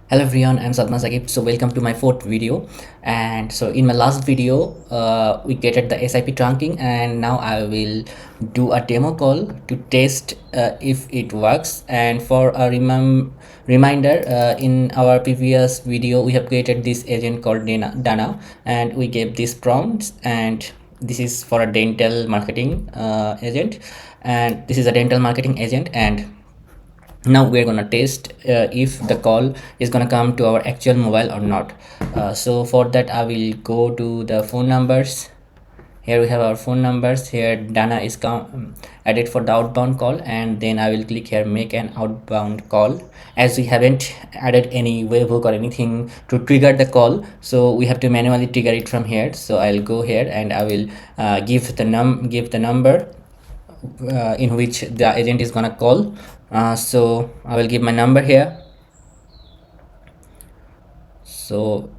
Hello everyone, I'm Salman Sagib. So welcome to my fourth video. And so in my last video, we created the SIP trunking, and now I will do a demo call to test if it works. And for a reminder, in our previous video, we have created this agent called Dana, and we gave these prompts, and this is for a dental marketing agent, and this is a dental marketing agent. And now we're gonna test if the call is gonna come to our actual mobile or not. So for that I will go to the phone numbers. Here we have our phone numbers. Here Dana is added for the outbound call, and then I will click here make an outbound call. As we haven't added any webhook or anything to trigger the call, so we have to manually trigger it from here. So I'll go here and I will give the number in which the agent is gonna call. So I will give my number here. So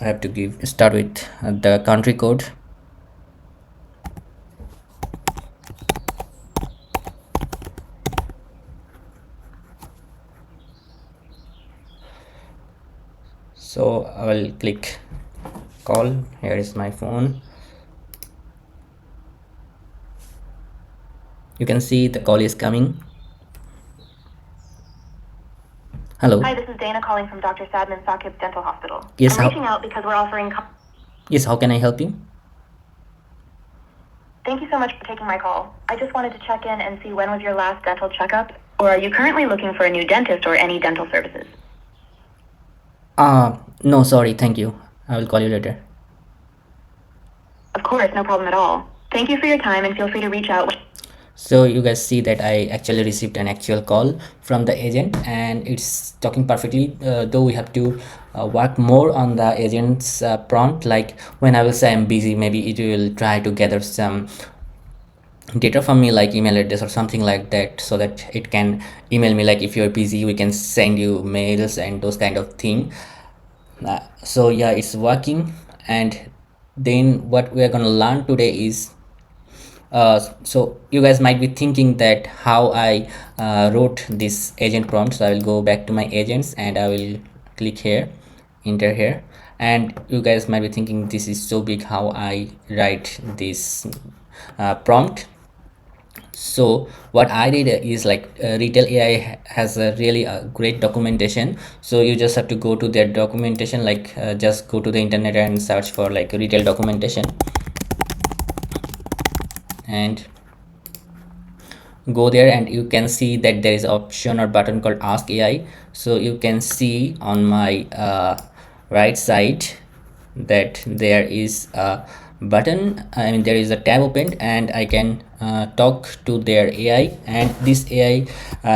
I have to start with the country code. So I will click call. Here is my phone. You can see the call is coming. Hello. Hi, this is Dana calling from Dr. Sadman Sakib Dental Hospital. Yes, I'm reaching out because we're offering. Yes, how can I help you? Thank you so much for taking my call. I just wanted to check in and see when was your last dental checkup, or are you currently looking for a new dentist or any dental services? No, sorry, thank you. I will call you later. Of course, no problem at all. Thank you for your time and feel free to reach out. So you guys see that I actually received an actual call from the agent, and it's talking perfectly, though we have to work more on the agent's prompt. Like when I will say I'm busy, maybe it will try to gather some data from me, like email address or something like that, so that it can email me like if you're busy we can send you mails and those kind of thing. So yeah, it's working. And then what we are going to learn today is so you guys might be thinking that how I wrote this agent prompt. So I will go back to my agents and I will click here, enter here, and you guys might be thinking this is so big, how I write this prompt. So what I did is like Retell AI has a really great documentation. So you just have to go to their documentation, like just go to the internet and search for like Retell documentation and go there, and you can see that there is option or button called ask AI. So you can see on my right side that there is a button, I mean there is a tab opened, and I can talk to their AI, and this AI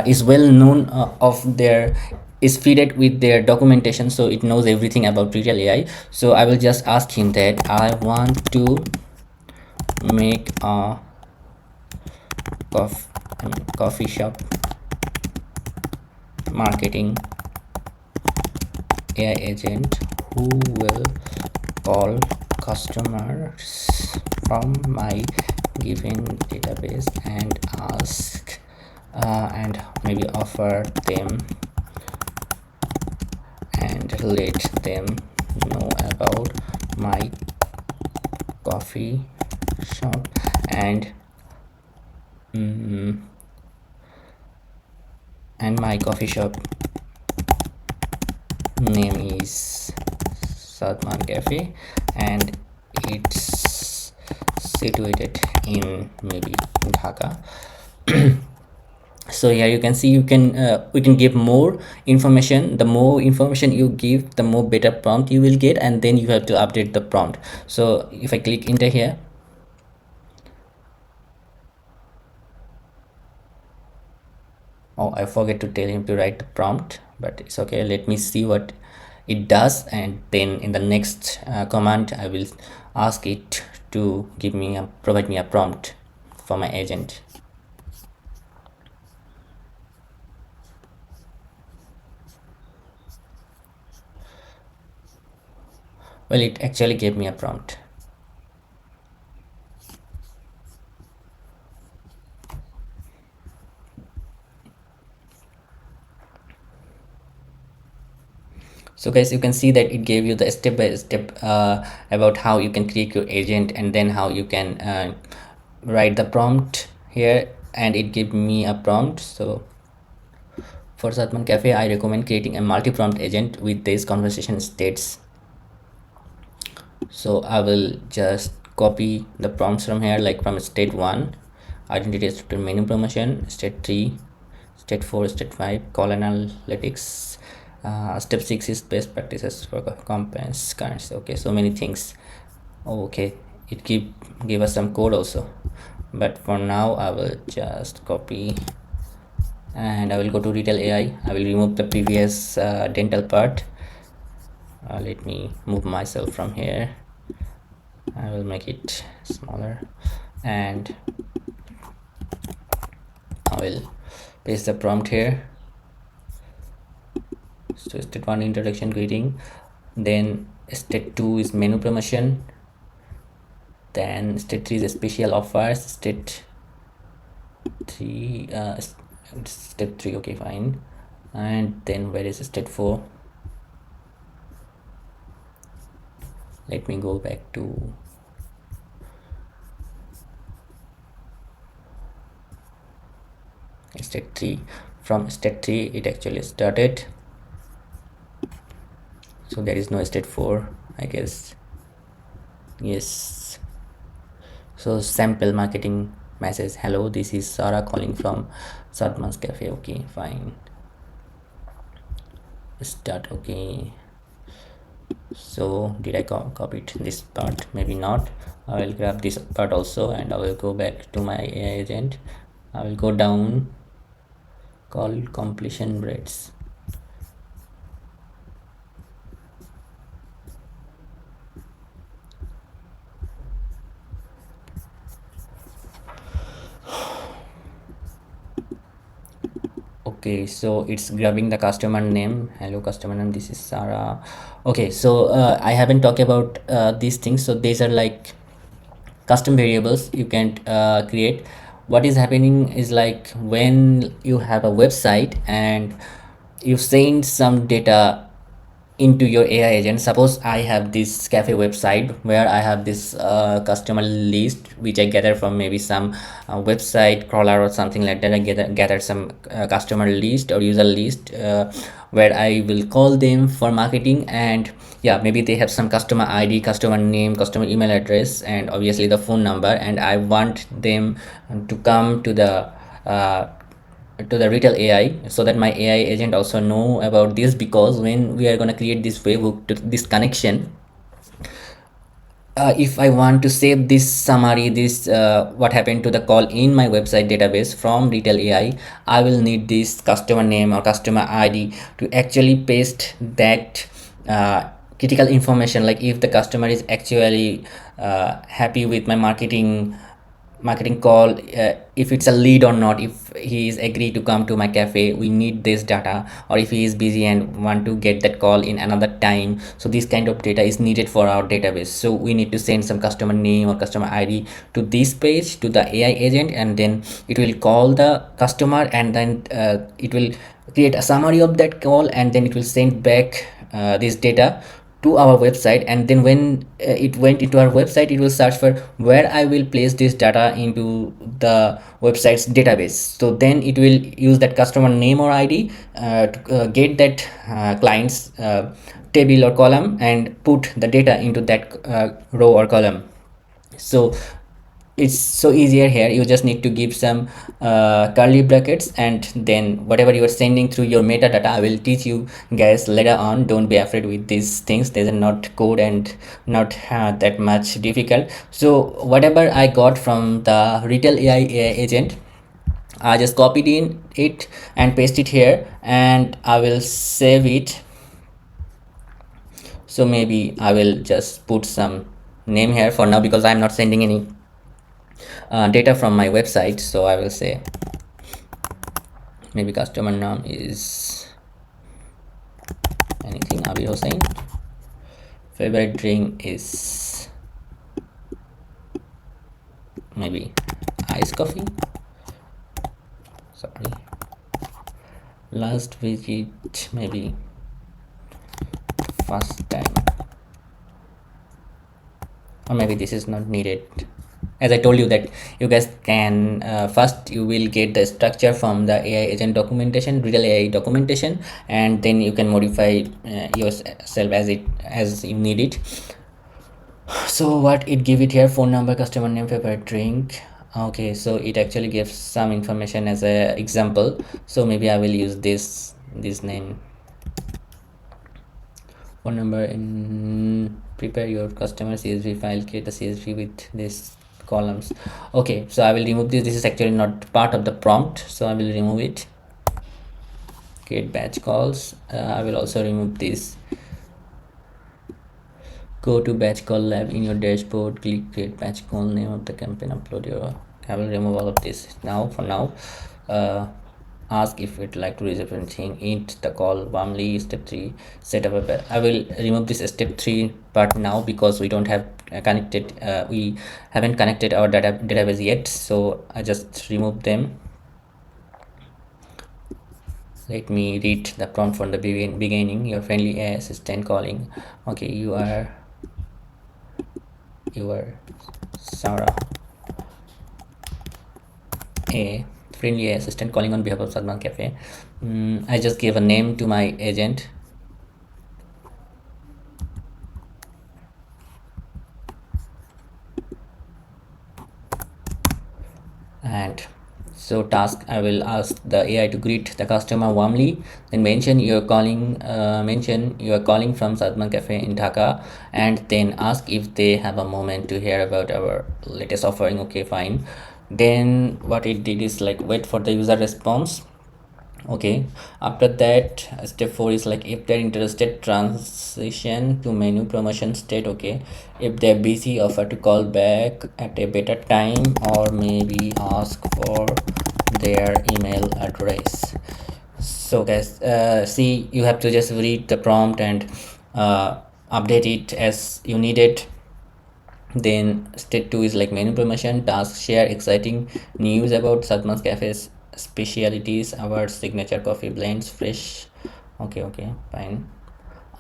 is well known of their is feeded with their documentation, so it knows everything about Retell AI. So I will just ask him that I want to make a coffee shop marketing AI agent who will call customers from my given database and ask and maybe offer them and let them know about my coffee shop and my coffee shop name is Salman Cafe, and it's situated in maybe Dhaka. So here you can see we can give more information. The more information you give, the more better prompt you will get, and then you have to update the prompt. So if I click enter here, oh, I forget to tell him to write the prompt, but it's okay. Let me see what it does, and then in the next command I will ask it to provide me a prompt for my agent. Well, it actually gave me a prompt. So guys, you can see that it gave you the step by step about how you can create your agent, and then how you can write the prompt here, and it gave me a prompt. So for Satman Cafe, I recommend creating a multi-prompt agent with these conversation states. So I will just copy the prompts from here, like from state 1, identity structure menu promotion, state 3, state 4, state 5, call analytics, step 6 is best practices for compliance currency. Okay, so many things. Okay, it give us some code also, but for now I will just copy, and I will go to Retell AI. I will remove the previous dental part. Let me move myself from here. I will make it smaller, and I will paste the prompt here. So step 1 introduction greeting, then step 2 is menu promotion, then step 3 is special offers, step 3 step 3, okay fine, and then where is step 4? Let me go back to step 3. From step 3 it actually started, so there is no step 4, I guess. Yes. So sample marketing message, hello, this is Sarah calling from Sadman's Cafe. Okay fine, start. Okay, so did I copy this part? Maybe not. I will grab this part also, and I will go back to my AI agent. I will go down, call completion rates. Okay, so it's grabbing the customer name. Hello customer name, this is Sarah. Okay, so I haven't talked about these things. So these are like custom variables you can create. What is happening is, like, when you have a website and you send some data into your AI agent. Suppose I have this cafe website where I have this customer list which I gather from maybe some website crawler or something like that. I gather some customer list or user list where I will call them for marketing, and yeah, maybe they have some customer ID, customer name, customer email address, and obviously the phone number, and I want them to come uh, to the Retell AI, so that my AI agent also know about this, because when we are going to create this webhook to this connection, if I want to save this summary, this what happened to the call in my website database from Retell AI, I will need this customer name or customer ID to actually paste that critical information, like if the customer is actually happy with my marketing call, if it's a lead or not, if he is agree to come to my cafe, we need this data, or if he is busy and want to get that call in another time. So this kind of data is needed for our database, so we need to send some customer name or customer ID to this page, to the AI agent, and then it will call the customer, and then it will create a summary of that call, and then it will send back this data to our website. And then when it went into our website, it will search for where I will place this data into the website's database. So then it will use that customer name or ID to get that client's table or column, and put the data into that row or column. So it's so easier here. You just need to give some curly brackets, and then whatever you are sending through your metadata, I will teach you guys later on. Don't be afraid with these things, these are not code and not that much difficult. So whatever I got from the Retell AI agent, I just copied in it and paste it here, and I will save it. So maybe I will just put some name here for now, because I'm not sending any data from my website. So I will say maybe customer name is anything, Abir Hossain. Favorite drink is maybe iced coffee. Sorry. Last visit maybe first time, or maybe this is not needed. As I told you that you guys can first you will get the structure from the AI agent documentation, Retell AI documentation, and then you can modify yourself as you need it. So what it give it here: phone number, customer name, favorite drink. Okay, so it actually gives some information as a example. So maybe I will use this name. Phone number. In prepare your customer CSV file, create a CSV with this columns. Okay, so I will remove this. This is actually not part of the prompt, so I will remove it. Create batch calls. I will also remove this. Go to batch call lab in your dashboard, click create batch call, name of the campaign, upload your. I will remove all of this now. For now, ask if you'd like to reserve anything, int the call warmly. Step 3, set up a. I will remove this step 3 part now because we don't have connected. We haven't connected our database yet, so I just remove them. Let me read the prompt from the beginning. Your friendly AI assistant calling. Okay, you are Sarah, a friendly AI assistant calling on behalf of Sadman Cafe. I just gave a name to my agent. And so task, I will ask the AI to greet the customer warmly, then mention you are calling from Sadman Cafe in Dhaka, and then ask if they have a moment to hear about our latest offering. Okay, fine. Then what it did is like wait for the user response. Okay, after that step 4 is like if they're interested, transition to menu promotion state. Okay, if they're busy, offer to call back at a better time, or maybe ask for their email address. So guys, see, you have to just read the prompt and update it as you need it. Then step 2 is like menu promotion task, share exciting news about Sadman's Cafe's specialities, our signature coffee blends, fresh. Okay, fine.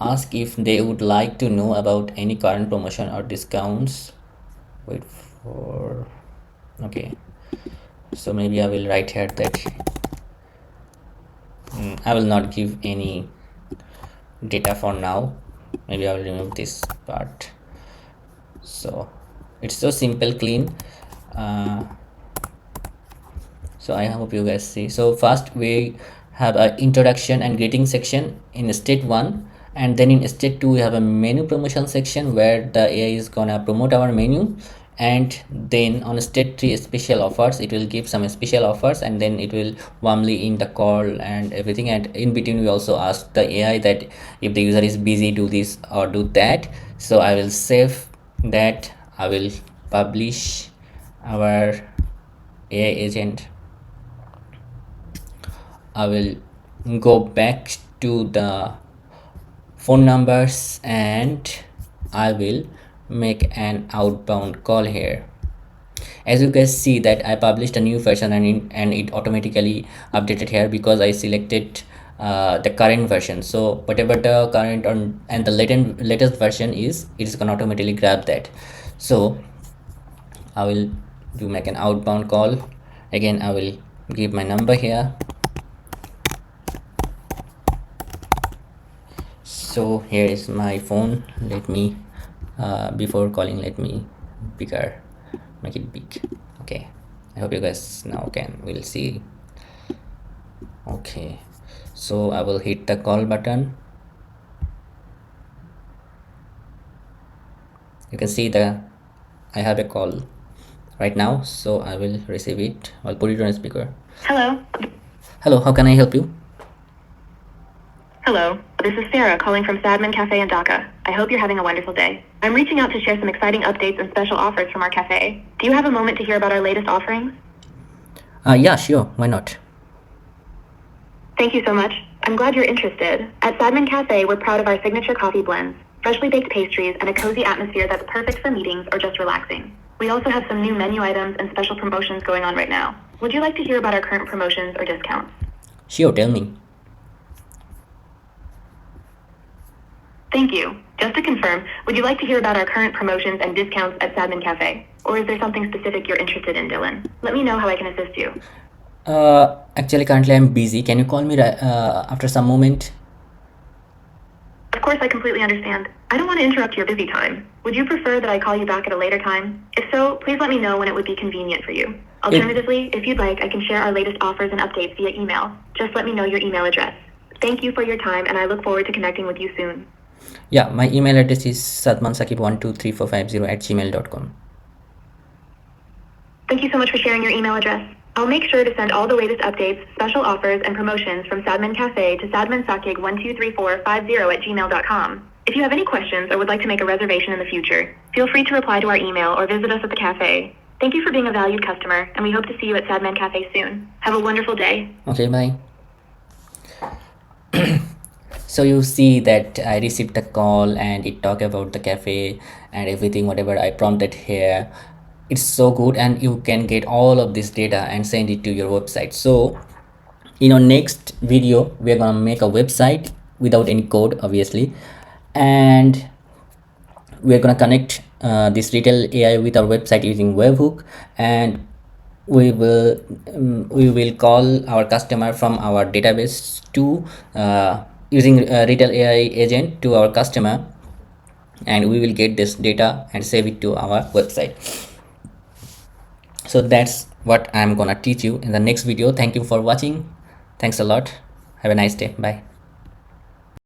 Ask if they would like to know about any current promotion or discounts. Wait for. Okay, so maybe I will write here that I will not give any data for now. Maybe I will remove this part. So it's so simple, clean. So I hope you guys see. So first we have an introduction and greeting section in state 1, and then in state 2 we have a menu promotion section where the AI is gonna promote our menu, and then on state 3 special offers, it will give some special offers, and then it will warmly in the call and everything. And in between we also ask the AI that if the user is busy, do this or do that. So I will save that. I will publish our AI agent. I will go back to the phone numbers and I will make an outbound call here. As you guys see that I published a new version, and it automatically updated here because I selected the current version. So whatever the current and the latest version is, it is gonna automatically grab that. So I will make an outbound call. Again, I will give my number here. So here is my phone. Let me before calling, let me bigger, make it big. Okay, I hope you guys now will see. Okay, so I will hit the call button. You can see I have a call right now, so I will receive it. I'll put it on speaker. Hello, how can I help you? Hello, this is Sarah calling from Sadman Cafe in Dhaka. I hope you're having a wonderful day. I'm reaching out to share some exciting updates and special offers from our cafe. Do you have a moment to hear about our latest offerings? Yeah, sure. Why not? Thank you so much. I'm glad you're interested. At Sadman Cafe, we're proud of our signature coffee blends, freshly baked pastries, and a cozy atmosphere that's perfect for meetings or just relaxing. We also have some new menu items and special promotions going on right now. Would you like to hear about our current promotions or discounts? Sure, tell me. Thank you. Just to confirm, would you like to hear about our current promotions and discounts at Sadman Cafe? Or is there something specific you're interested in, Dylan? Let me know how I can assist you. Actually, currently I'm busy. Can you call me after some moment? Of course, I completely understand. I don't want to interrupt your busy time. Would you prefer that I call you back at a later time? If so, please let me know when it would be convenient for you. Alternatively, if you'd like, I can share our latest offers and updates via email. Just let me know your email address. Thank you for your time, and I look forward to connecting with you soon. Yeah, my email address is sadmansakib123450@gmail.com. Thank you so much for sharing your email address. I'll make sure to send all the latest updates, special offers, and promotions from Sadman Cafe to sadmansakig123450@gmail.com. If you have any questions or would like to make a reservation in the future, feel free to reply to our email or visit us at the cafe. Thank you for being a valued customer, and we hope to see you at Sadman Cafe soon. Have a wonderful day. Okay, bye. So you see that I received the call and it talk about the cafe and everything, whatever I prompted here. It's so good, and you can get all of this data and send it to your website. So in our next video, we're gonna make a website without any code, obviously, and we're gonna connect this Retell AI with our website using webhook, and we will call our customer from our database to using Retell AI agent to our customer, and we will get this data and save it to our website. So that's what I'm gonna teach you in the next video. Thank you for watching. Thanks a lot. Have a nice day. Bye.